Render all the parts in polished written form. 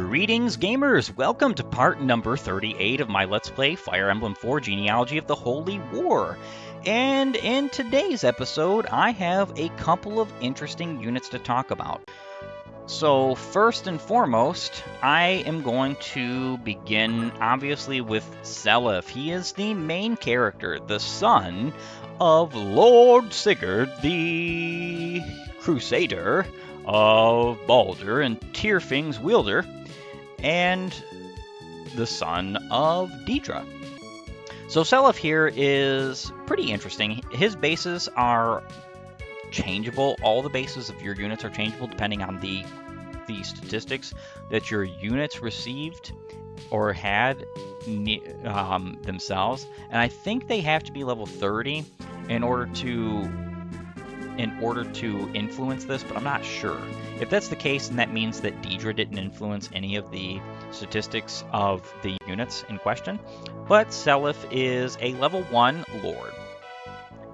Greetings, gamers! Welcome to part number 38 of my Let's Play Fire Emblem 4 Genealogy of the Holy War. And in today's episode, I have a couple of interesting units to talk about. So first and foremost, I am going to begin, obviously, with Seliph. He is the main character, the son of Lord Sigurd, the Crusader of Baldur and Tyrfing's wielder, and the son of Deidre. So Seliph here is pretty interesting. His bases are changeable. All the bases of your units are changeable depending on the statistics that your units received or had themselves. And I think they have to be level 30 in order to influence this, but I'm not sure. If that's the case, then that means that Deidre didn't influence any of the statistics of the units in question. But Seliph is a level 1 lord.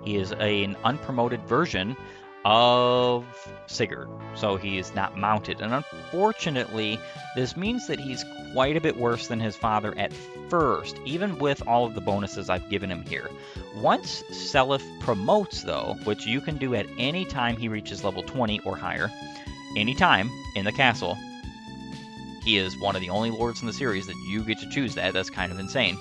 He is an unpromoted version of Sigurd, so he is not mounted. And unfortunately, this means that he's quite a bit worse than his father at first, even with all of the bonuses I've given him here. Once Seliph promotes, though, which you can do at any time he reaches level 20 or higher, anytime in the castle, he is one of the only lords in the series that you get to choose that. That's kind of insane.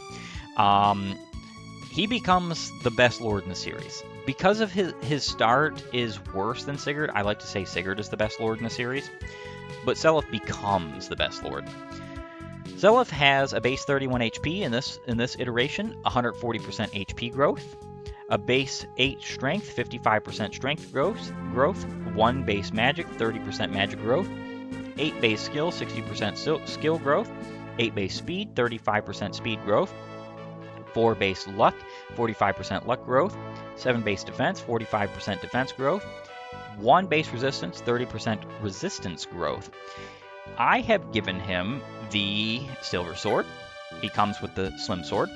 He becomes the best lord in the series. Because of his start is worse than Sigurd, I like to say Sigurd is the best lord in the series, but Seliph becomes the best lord. Seliph has a base 31 HP in this iteration, 140% HP growth, a base 8 strength, 55% strength growth, 1 base magic, 30% magic growth, 8 base skill, 60% skill growth, 8 base speed, 35% speed growth, 4 base luck, 45% luck growth, 7 base defense, 45% defense growth, 1 base resistance, 30% resistance growth. I have given him the silver sword. He comes with the slim sword,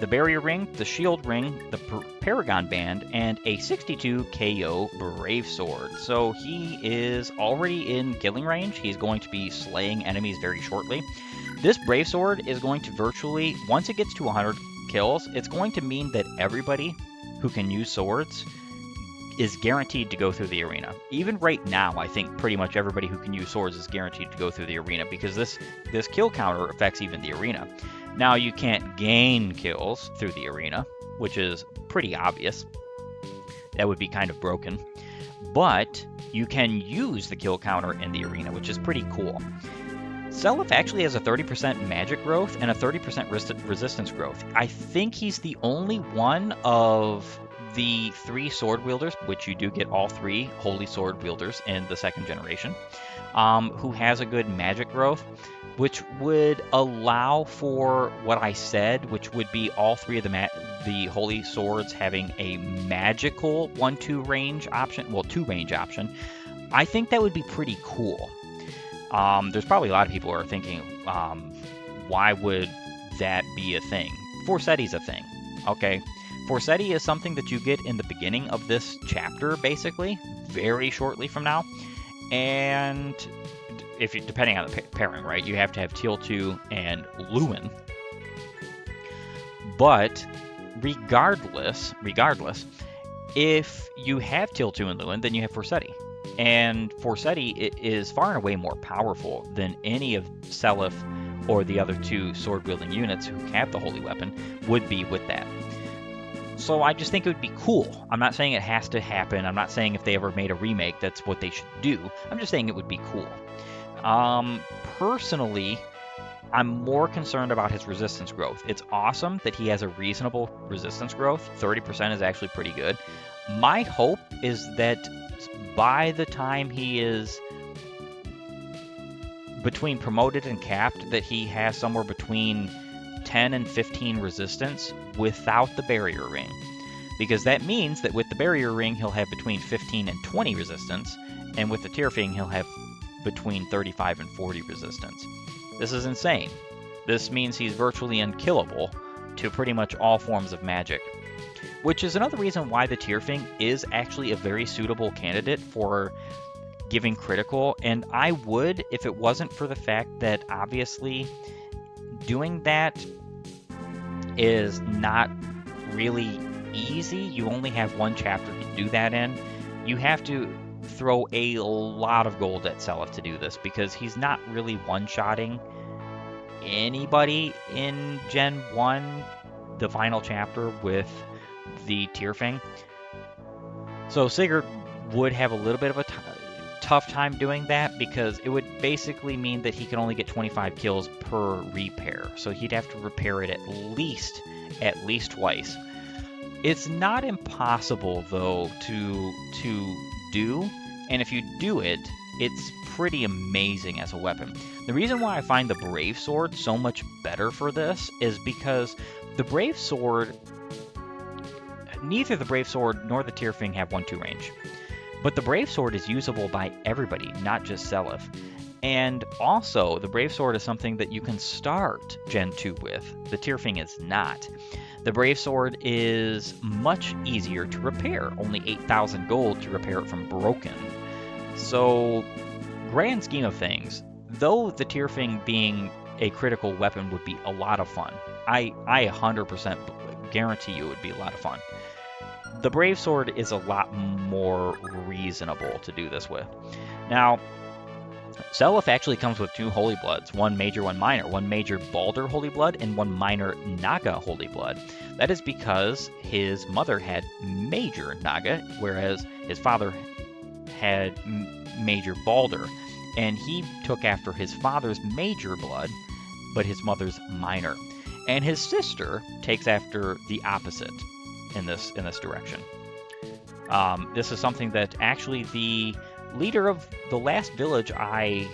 the barrier ring, the shield ring, the paragon band, and a 62 KO brave sword. So he is already in killing range. He's going to be slaying enemies very shortly. This brave sword is going to virtually, once it gets to 100 kills, it's going to mean that everybody who can use swords is guaranteed to go through the arena. Even right now, I think pretty much everybody who can use swords is guaranteed to go through the arena, because this kill counter affects even the arena. Now, you can't gain kills through the arena, which is pretty obvious. That would be kind of broken. But you can use the kill counter in the arena, which is pretty cool. Seliph actually has a 30% magic growth and a 30% resistance growth. I think he's the only one of the 3 sword wielders, which you do get all 3 holy sword wielders in the second generation, who has a good magic growth, which would allow for what I said, which would be all 3 of the holy swords having a magical 1-2 range option, well, 2 range option. I think that would be pretty cool. There's probably a lot of people who are thinking, why would that be a thing? Forseti's a thing, okay? Forseti is something that you get in the beginning of this chapter, basically, very shortly from now. And depending on the pairing, right, you have to have Teal 2 and Lewin. But regardless, if you have Teal 2 and Lewin, then you have Forseti. And Forseti is far and away more powerful than any of Seliph or the other 2 sword-wielding units who have the holy weapon would be with that. So I just think it would be cool. I'm not saying it has to happen. I'm not saying if they ever made a remake, that's what they should do. I'm just saying it would be cool. Personally, I'm more concerned about his resistance growth. It's awesome that he has a reasonable resistance growth. 30% is actually pretty good. My hope is that by the time he is between promoted and capped, that he has somewhere between 10 and 15 resistance without the barrier ring. Because that means that with the barrier ring, he'll have between 15 and 20 resistance, and with the Tyrfing, he'll have between 35 and 40 resistance. This is insane. This means he's virtually unkillable to pretty much all forms of magic. Which is another reason why the Tyrfing is actually a very suitable candidate for giving critical, and I would if it wasn't for the fact that obviously doing that is not really easy. You only have one chapter to do that in. You have to throw a lot of gold at Seliph to do this because he's not really one-shotting anybody in Gen 1, the final chapter with the Tyrfing. So Sigurd would have a little bit of a tough time doing that because it would basically mean that he can only get 25 kills per repair. So he'd have to repair it at least twice. It's not impossible though to do, and if you do it, it's pretty amazing as a weapon. The reason why I find the Brave Sword so much better for this is because the Brave Sword, neither the Brave Sword nor the Tyrfing have 1-2 range. But the Brave Sword is usable by everybody, not just Seliph. And also, the Brave Sword is something that you can start Gen 2 with. The Tyrfing is not. The Brave Sword is much easier to repair, only 8,000 gold to repair it from broken. So, grand scheme of things, though the Tyrfing being a critical weapon would be a lot of fun, I 100% guarantee you it would be a lot of fun. The Brave Sword is a lot more reasonable to do this with. Now, Seliph actually comes with 2 Holy Bloods, one major, one minor, one major Balder Holy Blood and one minor Naga Holy Blood. That is because his mother had major Naga, whereas his father had major Balder, and he took after his father's major blood, but his mother's minor. And his sister takes after the opposite in this direction. This is something that actually the leader of the last village I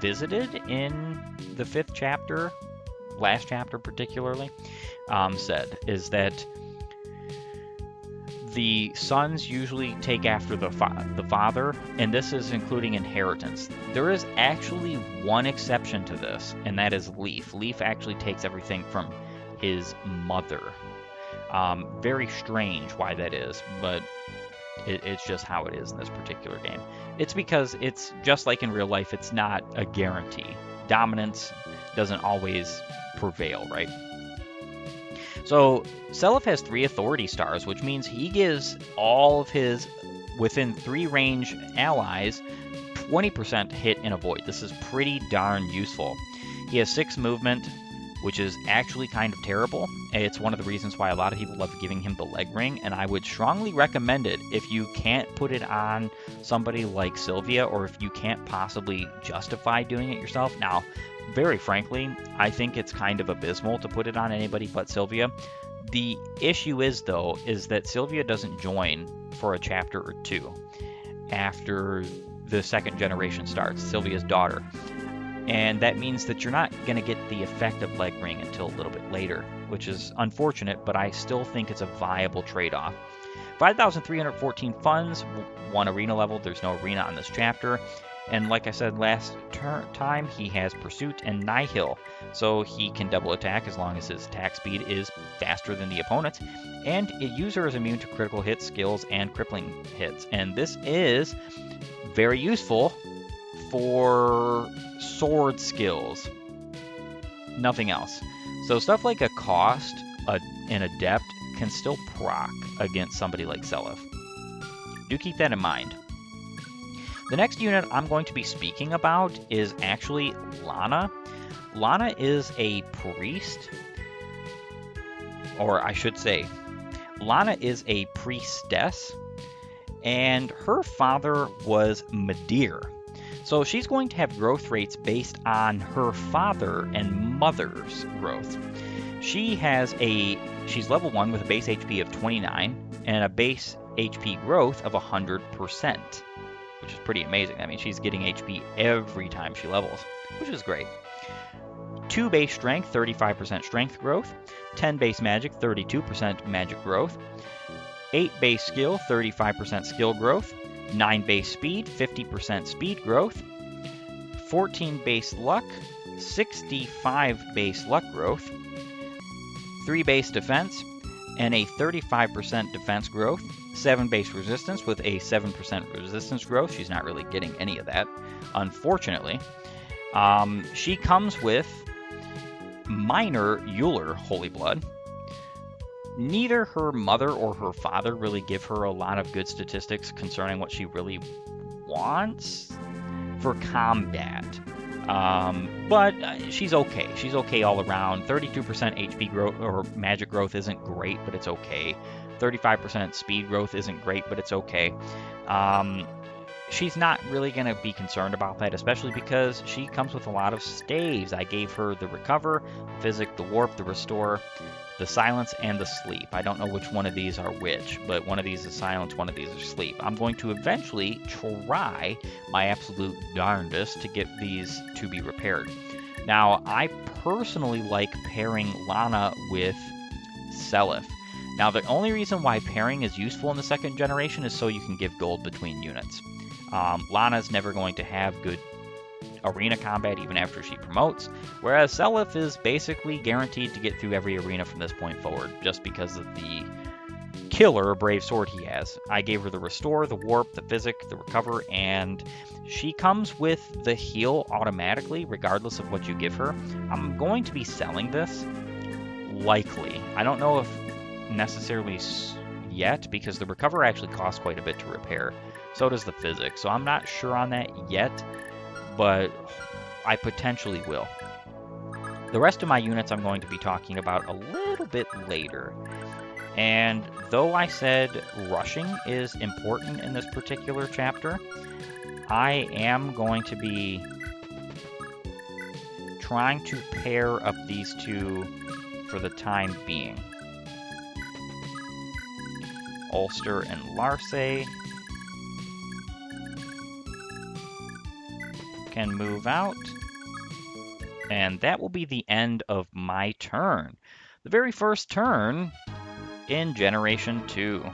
visited in the 5th chapter, last chapter particularly, said, is that the sons usually take after the father, and this is including inheritance. There is actually one exception to this, and that is Leaf. Leaf actually takes everything from his mother. Very strange why that is, but it's just how it is in this particular game. It's because it's just like in real life, it's not a guarantee. Dominance doesn't always prevail, right? So Seliph has 3 authority stars, which means he gives all of his within 3 range allies 20% hit and avoid. This is pretty darn useful. He has 6 movement, which is actually kind of terrible. It's one of the reasons why a lot of people love giving him the leg ring, and I would strongly recommend it if you can't put it on somebody like Sylvia, or if you can't possibly justify doing it yourself. Now, very frankly, I think it's kind of abysmal to put it on anybody but Sylvia. The issue is, though, is that Sylvia doesn't join for a chapter or 2 after the 2nd generation starts, Sylvia's daughter. And that means that you're not going to get the effect of leg ring until a little bit later, which is unfortunate, but I still think it's a viable trade-off. 5,314 funds, 1 arena level. There's no arena on this chapter. And like I said last time, he has Pursuit and Nihil, so he can double attack as long as his attack speed is faster than the opponent's. And a user is immune to critical hits, skills, and crippling hits. And this is very useful for sword skills. Nothing else. So stuff like a Cost, an Adept, can still proc against somebody like Seliph. Do keep that in mind. The next unit I'm going to be speaking about is actually Lana. Lana is a priest, or I should say, Lana is a priestess, and her father was Midir. So she's going to have growth rates based on her father and mother's growth. She's level 1 with a base HP of 29 and a base HP growth of 100%. Which is pretty amazing. I mean, she's getting HP every time she levels, which is great. 2 base strength, 35% strength growth. 10 base magic, 32% magic growth. 8 base skill, 35% skill growth. 9 base speed, 50% speed growth. 14 base luck, 65 base luck growth. 3 base defense, and a 35% defense growth. 7 base resistance with a 7% resistance growth. She's not really getting any of that, unfortunately. She comes with minor Euler Holy Blood. Neither her mother or her father really give her a lot of good statistics concerning what she really wants for combat. But she's okay. She's okay all around. 32% HP growth or magic growth isn't great, but it's okay. 35% speed growth isn't great, but it's okay. She's not really going to be concerned about that, especially because she comes with a lot of staves. I gave her the Recover, the Physic, the Warp, the Restore, the Silence, and the Sleep. I don't know which one of these are which, but one of these is Silence, one of these is Sleep. I'm going to eventually try my absolute darndest to get these to be repaired. Now, I personally like pairing Lana with Seliph. Now, the only reason why pairing is useful in the second generation is so you can give gold between units. Lana's never going to have good arena combat even after she promotes, whereas Seliph is basically guaranteed to get through every arena from this point forward, just because of the killer Brave Sword he has. I gave her the Restore, the Warp, the Physic, the Recover, and she comes with the heal automatically, regardless of what you give her. I'm going to be selling this, likely. I don't know if necessarily yet, because the Recover actually costs quite a bit to repair. So does the Physic, so I'm not sure on that yet, but I potentially will. The rest of my units I'm going to be talking about a little bit later. And though I said rushing is important in this particular chapter, I am going to be trying to pair up these two for the time being. Ulster and Larce can move out, and that will be the end of my turn. The very first turn in Generation 2.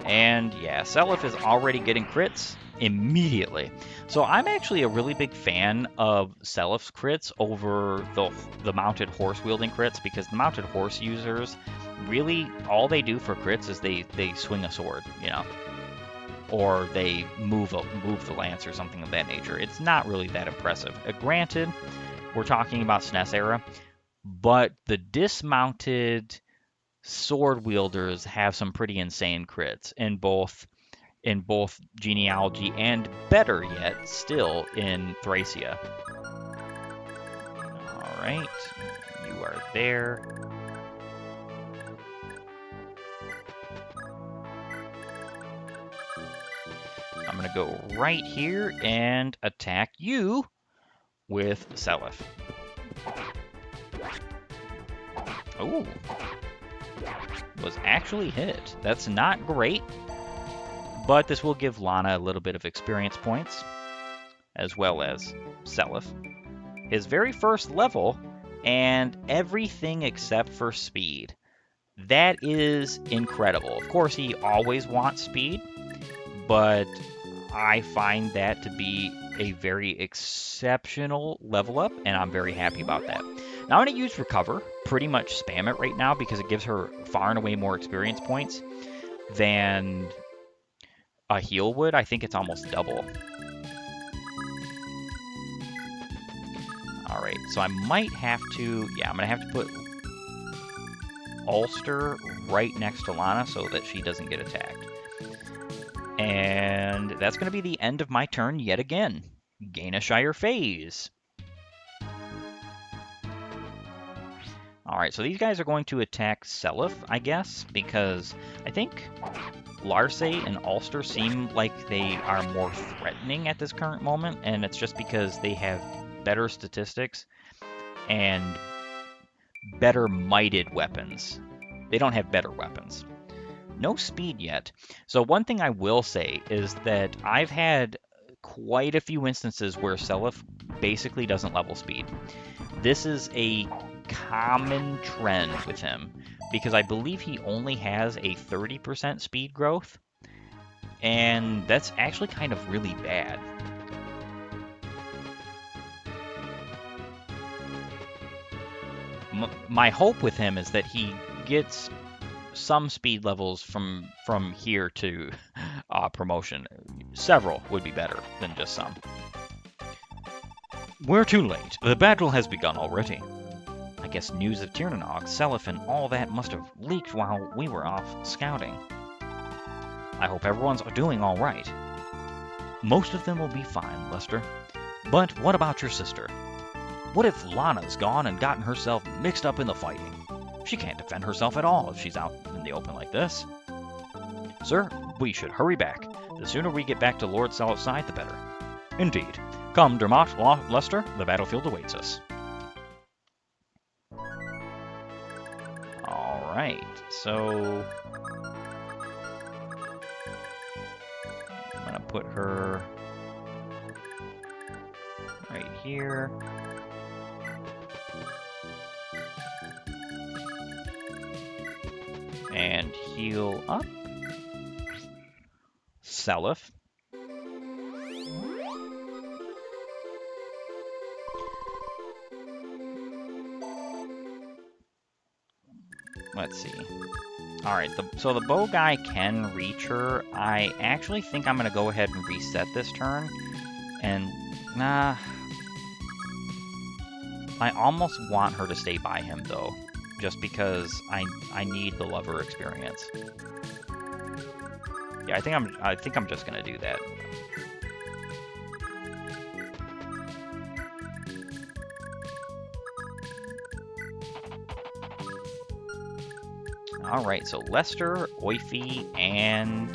And yeah, Seliph is already getting crits immediately. So I'm actually a really big fan of Seliph's crits over the mounted horse wielding crits, because the mounted horse users really all they do for crits is they swing a sword, you know, or they move the lance or something of that nature. It's not really that impressive. Granted, we're talking about SNES era, but the dismounted sword wielders have some pretty insane crits in both Genealogy and, better yet, still in Thracia. All right, you are there. I'm going to go right here and attack you with Seliph. Ooh. Was actually hit. That's not great, but this will give Lana a little bit of experience points, as well as Seliph. His very first level, and everything except for speed. That is incredible. Of course, he always wants speed, but I find that to be a very exceptional level up, and I'm very happy about that. Now I'm going to use Recover, pretty much spam it right now, because it gives her far and away more experience points than a heal would. I think it's almost double. Alright, so I might have to, yeah, I'm going to have to put Ulster right next to Lana so that she doesn't get attacked. And that's going to be the end of my turn yet again. Gain a Shire phase. Alright, so these guys are going to attack Seliph, I guess, because I think Larce and Ulster seem like they are more threatening at this current moment, and it's just because they have better statistics and better mighted weapons. They don't have better weapons. No speed yet. So one thing I will say is that I've had quite a few instances where Seliph basically doesn't level speed. This is a common trend with him, because I believe he only has a 30% speed growth, and that's actually kind of really bad. My hope with him is that he gets some speed levels from here to promotion. Several would be better than just some. We're too late. The battle has begun already. I guess news of Tiernanog, Seliph, and all that must have leaked while we were off scouting. I hope everyone's doing all right. Most of them will be fine, Lester. But what about your sister? What if Lana's gone and gotten herself mixed up in the fighting? She can't defend herself at all if she's out in the open like this. Sir, we should hurry back. The sooner we get back to Lord Seliph's side, the better. Indeed. Come, Dermot, Lester, the battlefield awaits us. Alright, so... I'm gonna put her right here. And heal up. Seliph. Let's see. Alright, so the bow guy can reach her. I actually think I'm going to go ahead and reset this turn. And, nah. I almost want her to stay by him, though. Just because I need the lover experience. Yeah, I think I'm just going to do that. Alright, so Lester, Oifi, and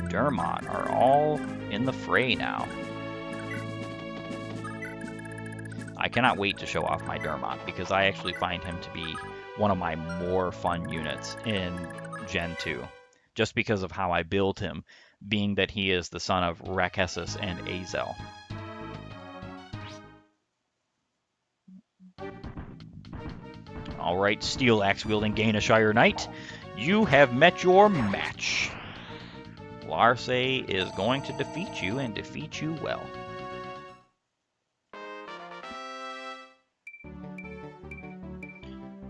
Dermot are all in the fray now. I cannot wait to show off my Dermot, because I actually find him to be one of my more fun units in Gen 2. Just because of how I build him, being that he is the son of Rakessus and Azel. Alright, Steel Axe-wielding Gainashire Knight, you have met your match. Larse is going to defeat you, and defeat you well.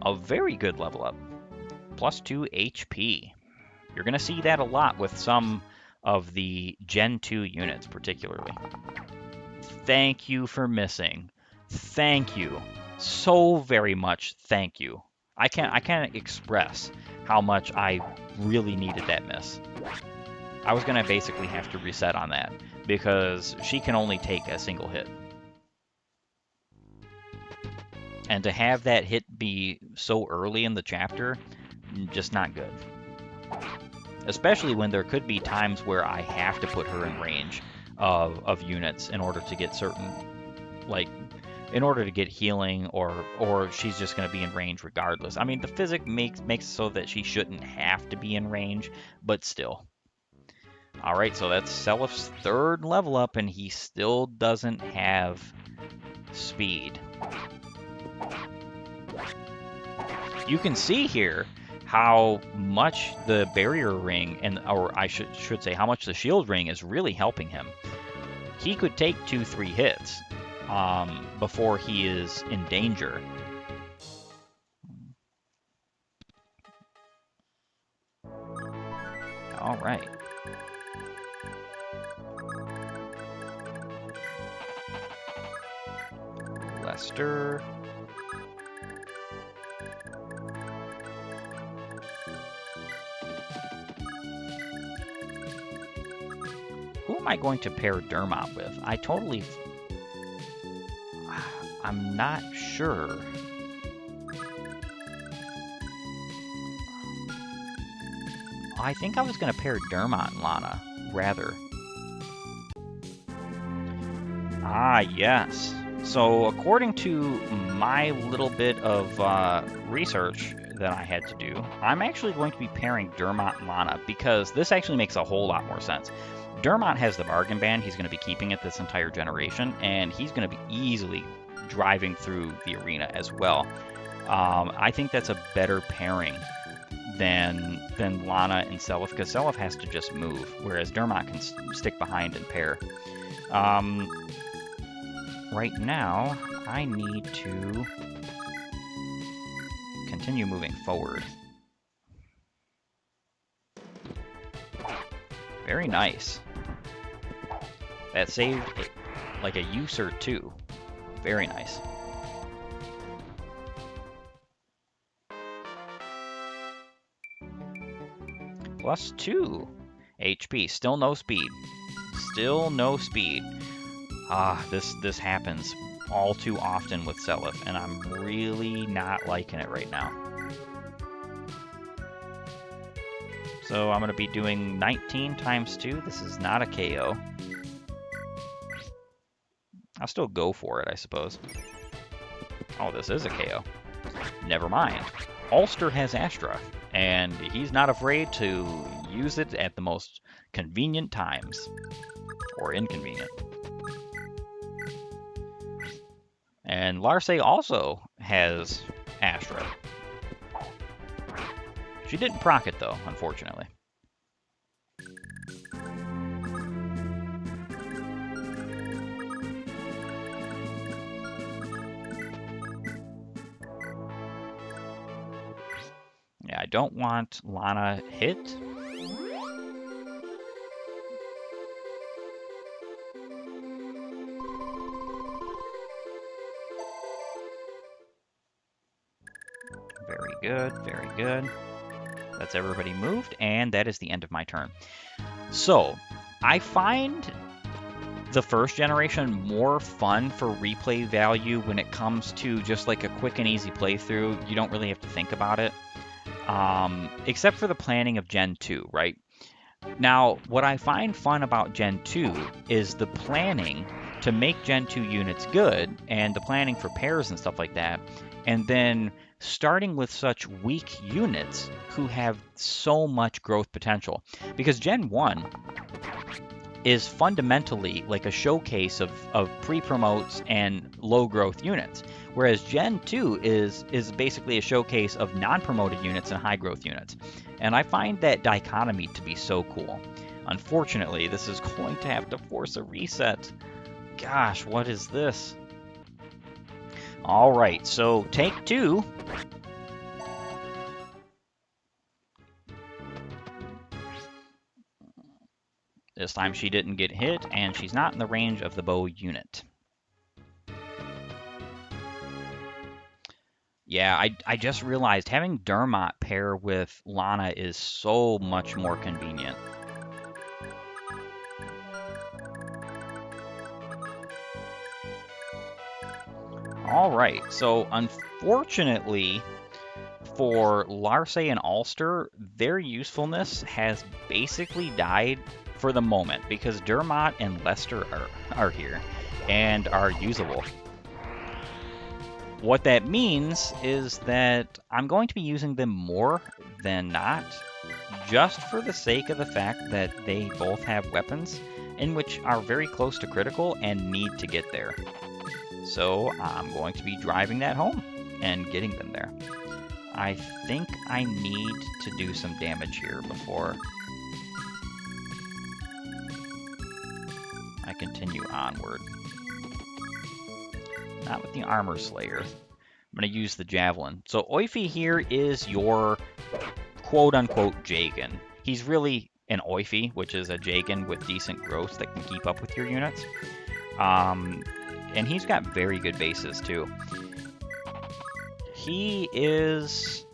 A very good level up. Plus 2 HP. You're going to see that a lot with some of the Gen 2 units, particularly. Thank you for missing. Thank you. So very much thank you. I can't express how much I really needed that miss. I was going to basically have to reset on that, because she can only take a single hit. And to have that hit be so early in the chapter, just not good. Especially when there could be times where I have to put her in range of units in order to get certain, like, in order to get healing, or she's just going to be in range regardless. I mean, the physics makes it so that she shouldn't have to be in range, but still. Alright, so that's Seliph's third level up, and he still doesn't have speed. You can see here how much the barrier ring, or I should say how much the shield ring is really helping him. He could take 2-3 hits before he is in danger. All right. Lester. Who am I going to pair Dermot with? I'm not sure. I think I was going to pair Dermot and Lana, rather. Ah, yes. So, according to my little bit of research that I had to do, I'm actually going to be pairing Dermot and Lana, because this actually makes a whole lot more sense. Dermot has the bargain band. He's going to be keeping it this entire generation, and he's going to be easily driving through the arena as well. I think that's a better pairing than Lana and Seliph, because Seliph has to just move, whereas Dermot can stick behind and pair. Right now, I need to continue moving forward. Very nice. That saved like a user too. Very nice. +2 HP. Still no speed. Still no speed. This happens all too often with Seliph, and I'm really not liking it right now. So I'm going to be doing 19 times 2. This is not a KO. I'll still go for it, I suppose. Oh, this is a KO. Never mind. Ulster has Astra, and he's not afraid to use it at the most convenient times. Or inconvenient. And Larce also has Astra. She didn't proc it, though, unfortunately. Yeah, I don't want Lana hit. Very good, very good. That's everybody moved, and that is the end of my turn. So, I find the first generation more fun for replay value when it comes to just like a quick and easy playthrough. You don't really have to think about it. Except for the planning of Gen 2, right? Now, what I find fun about Gen 2 is the planning to make Gen 2 units good, and the planning for pairs and stuff like that, and then starting with such weak units who have so much growth potential. Because Gen 1 is fundamentally like a showcase of pre-promotes and low growth units, whereas Gen 2 is basically a showcase of non-promoted units and high growth units. And I find that dichotomy to be so cool. Unfortunately, this is going to have to force a reset. Gosh, what is this? All right, so take 2. This time she didn't get hit, and she's not in the range of the bow unit. Yeah, I just realized having Dermot pair with Lana is so much more convenient. All right, so unfortunately for Larce and Ulster, their usefulness has basically died for the moment because Dermot and Lester are here and are usable. What that means is that I'm going to be using them more than not, just for the sake of the fact that they both have weapons in which are very close to critical and need to get there. So I'm going to be driving that home and getting them there. I think I need to do some damage here before I continue onward. Not with the Armor Slayer. I'm going to use the Javelin. So Oifi here is your quote-unquote Jagan. He's really an Oifi, which is a Jagan with decent growth that can keep up with your units. And he's got very good bases too. He is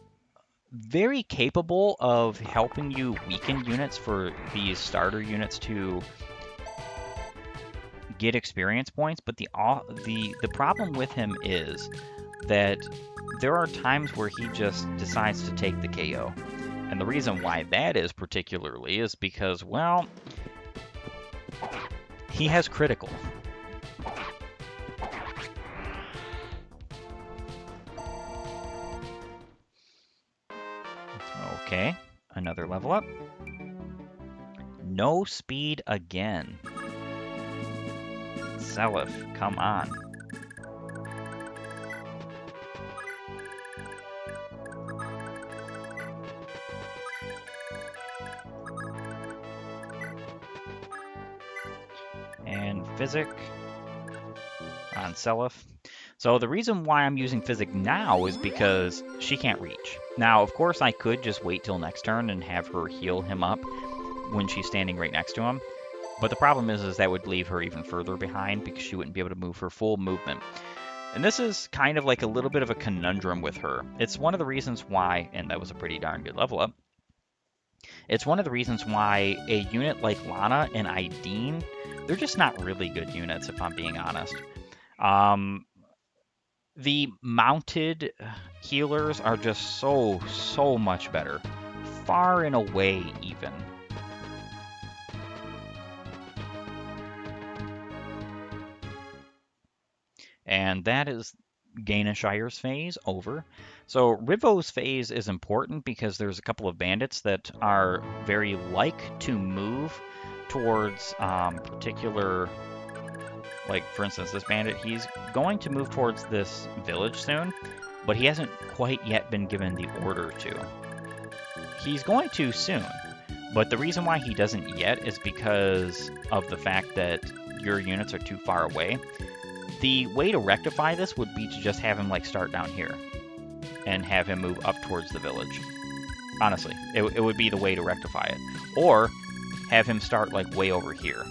very capable of helping you weaken units for these starter units to get experience points, but the problem with him is that there are times where he just decides to take the KO. And the reason why that is particularly is because, well, he has critical. Okay, another level up. No speed again. Seliph, come on. And Physic on Seliph. So the reason why I'm using Physic now is because she can't reach. Now, of course, I could just wait till next turn and have her heal him up when she's standing right next to him. But the problem is that would leave her even further behind because she wouldn't be able to move her full movement. And this is kind of like a little bit of a conundrum with her. It's one of the reasons why, and that was a pretty darn good level up, it's one of the reasons why a unit like Lana and Ideen, they're just not really good units, if I'm being honest. The mounted healers are just so much better. Far and away, even. And that is Gaineshire's phase over. So Rivo's phase is important because there's a couple of bandits that are very like to move towards particular, like for instance this bandit, he's going to move towards this village soon, but he hasn't quite yet been given the order to. He's going to soon, but the reason why he doesn't yet is because of the fact that your units are too far away. The way to rectify this would be to just have him like start down here and have him move up towards the village. Honestly, it would be the way to rectify it. Or have him start like way over here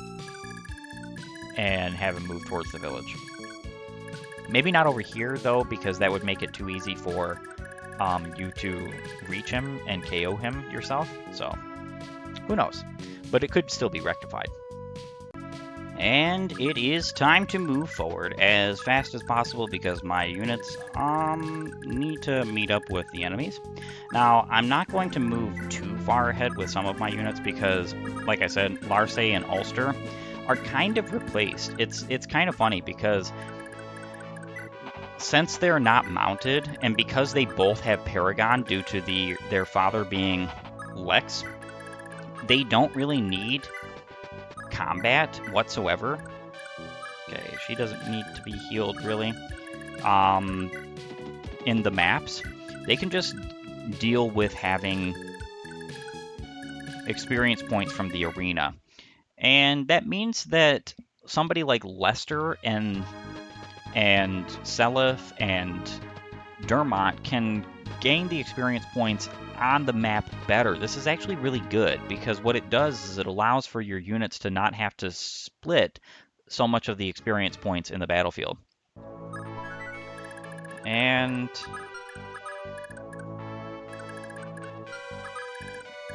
and have him move towards the village. Maybe not over here though, because that would make it too easy for you to reach him and KO him yourself. So who knows? But it could still be rectified. And it is time to move forward as fast as possible because my units need to meet up with the enemies. Now, I'm not going to move too far ahead with some of my units because, like I said, Larcey and Ulster are kind of replaced. It's kind of funny because since they're not mounted and because they both have Paragon due to their father being Lex, they don't really need combat whatsoever. Okay, she doesn't need to be healed really. In the maps, they can just deal with having experience points from the arena. And that means that somebody like Lester and Seliph and Dermot can gain the experience points on the map better. This is actually really good because what it does is it allows for your units to not have to split so much of the experience points in the battlefield. And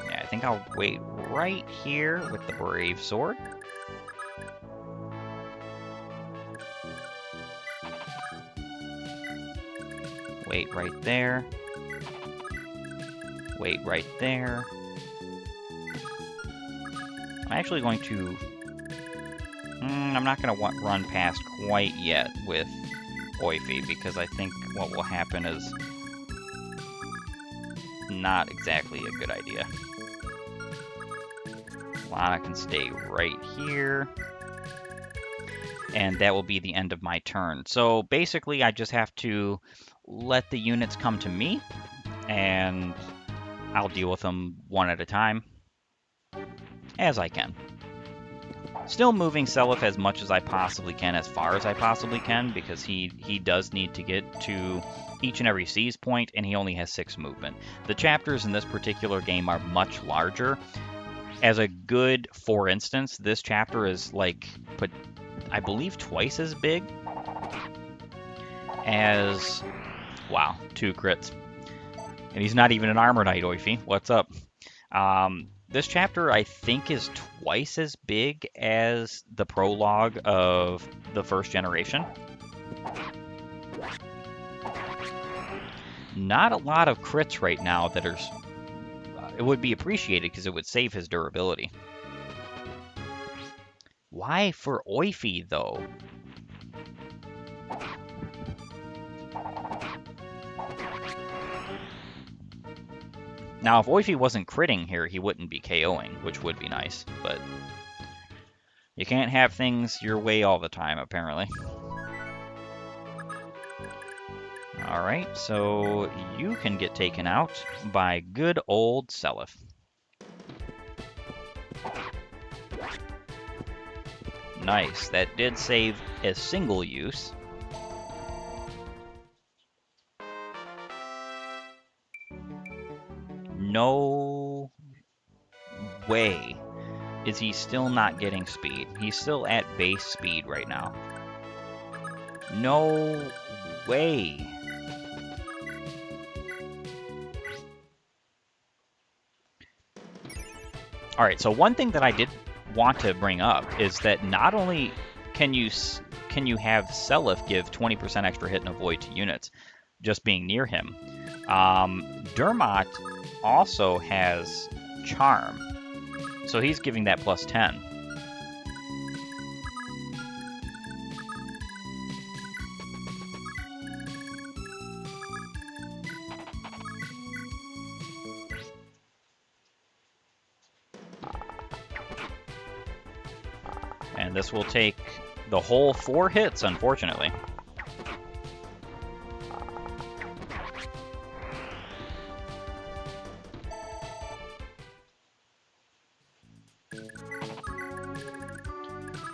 yeah, I think I'll wait right here with the Brave Sword. Wait right there. Wait right there. I'm actually going to... I'm not going to run past quite yet with Oifi because I think what will happen is not exactly a good idea. Lana can stay right here. And that will be the end of my turn. So basically I just have to let the units come to me and I'll deal with them one at a time as I can. Still moving Seliph as much as I possibly can, as far as I possibly can, because he does need to get to each and every seize point, and he only has 6 movement. The chapters in this particular game are much larger. As a good, for instance, this chapter is like, I believe, twice as big as... Wow, 2 crits. And he's not even an Armor Knight, Oifi. What's up? This chapter, I think, is twice as big as the prologue of the first generation. Not a lot of crits right now that are... it would be appreciated because it would save his durability. Why for Oifi, though? Now, if Oifi wasn't critting here, he wouldn't be KOing, which would be nice, but you can't have things your way all the time, apparently. Alright, so you can get taken out by good old Seliph. Nice, that did save a single use. no way is he still not getting speed. He's still at base speed right now. No way. All right, so one thing that I did want to bring up is that not only can you have Seliph give 20% extra hit and avoid to units just being near him, Dermot also has Charm, so he's giving that plus 10. And this will take the whole 4 hits, unfortunately.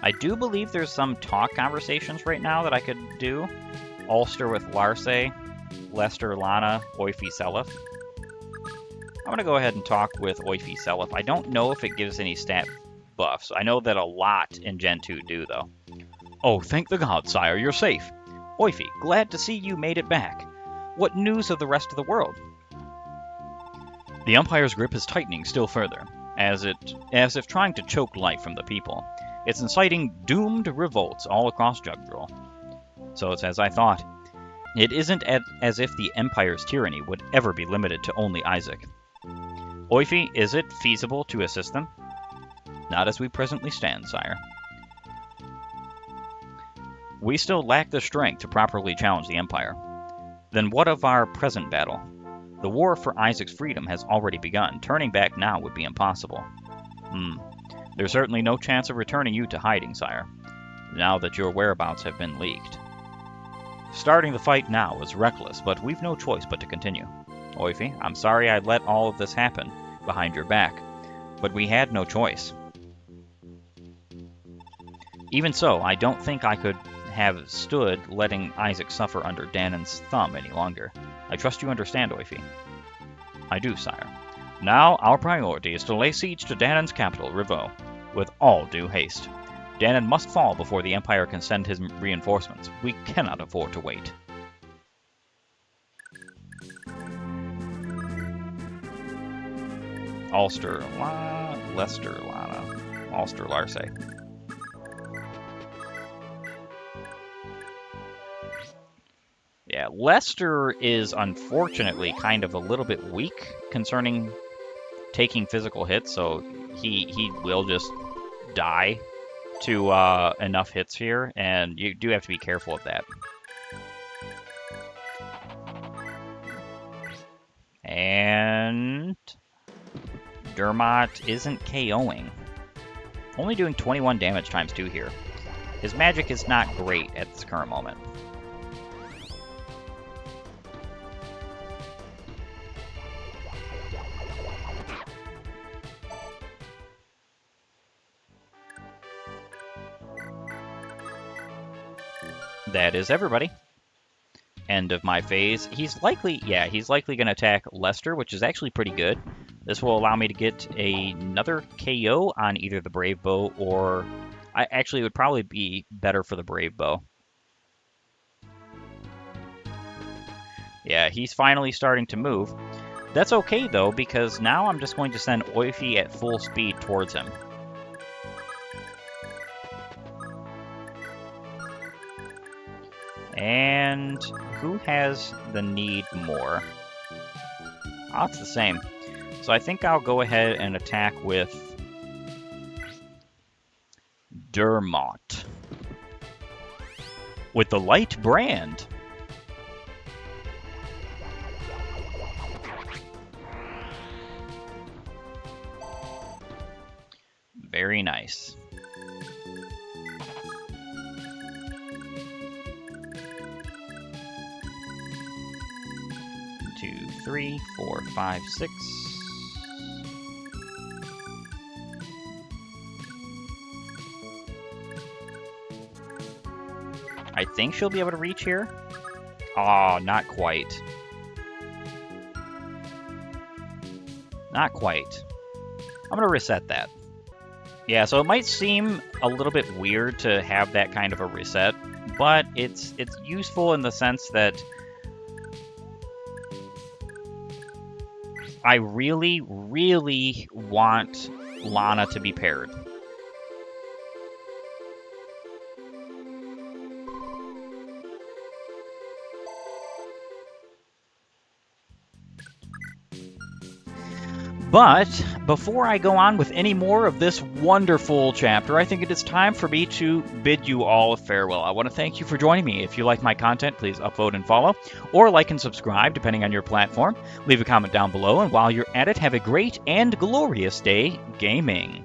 I do believe there's some talk conversations right now that I could do. Ulster with Larce, Lester, Lana, Oifi, Seliph. I'm going to go ahead and talk with Oifi, Seliph. I don't know if it gives any stat buffs. I know that a lot in Gen 2 do, though. Oh, thank the gods, sire, you're safe. Oifi, glad to see you made it back. What news of the rest of the world? The Empire's grip is tightening still further, as if trying to choke life from the people. It's inciting doomed revolts all across Jugdral. So it's as I thought. It isn't as if the Empire's tyranny would ever be limited to only Isaac. Oifi, is it feasible to assist them? Not as we presently stand, sire. We still lack the strength to properly challenge the Empire. Then what of our present battle? The war for Isaac's freedom has already begun. Turning back now would be impossible. There's certainly no chance of returning you to hiding, sire, now that your whereabouts have been leaked. Starting the fight now is reckless, but we've no choice but to continue. Oifi, I'm sorry I let all of this happen behind your back, but we had no choice. Even so, I don't think I could have stood letting Isaac suffer under Danon's thumb any longer. I trust you understand, Oifi. I do, sire. Now, our priority is to lay siege to Danon's capital, Rivaux, with all due haste. Danon must fall before the Empire can send his reinforcements. We cannot afford to wait. Ulster, Lester, Lana, Ulster, Larce. Yeah, Lester is unfortunately kind of a little bit weak concerning taking physical hits, so he will just die to enough hits here, and you do have to be careful of that. And Dermot isn't KOing. Only doing 21 damage times 2 here. His magic is not great at this current moment. That is everybody. End of my phase. He's likely going to attack Lester, which is actually pretty good. This will allow me to get another KO on either the Brave Bow or... it would probably be better for the Brave Bow. Yeah, he's finally starting to move. That's okay, though, because now I'm just going to send Oifi at full speed towards him. And who has the need more? Oh, it's the same. So I think I'll go ahead and attack with Dermot. With the light brand. Very nice. 3, 4, 5, 6. I think she'll be able to reach here. Oh, not quite. Not quite. I'm going to reset that. Yeah, so it might seem a little bit weird to have that kind of a reset, but it's useful in the sense that I really, really want Lana to be paired. But before I go on with any more of this wonderful chapter, I think it is time for me to bid you all farewell. I want to thank you for joining me. If you like my content, please upvote and follow, or like and subscribe, depending on your platform. Leave a comment down below, and while you're at it, have a great and glorious day gaming.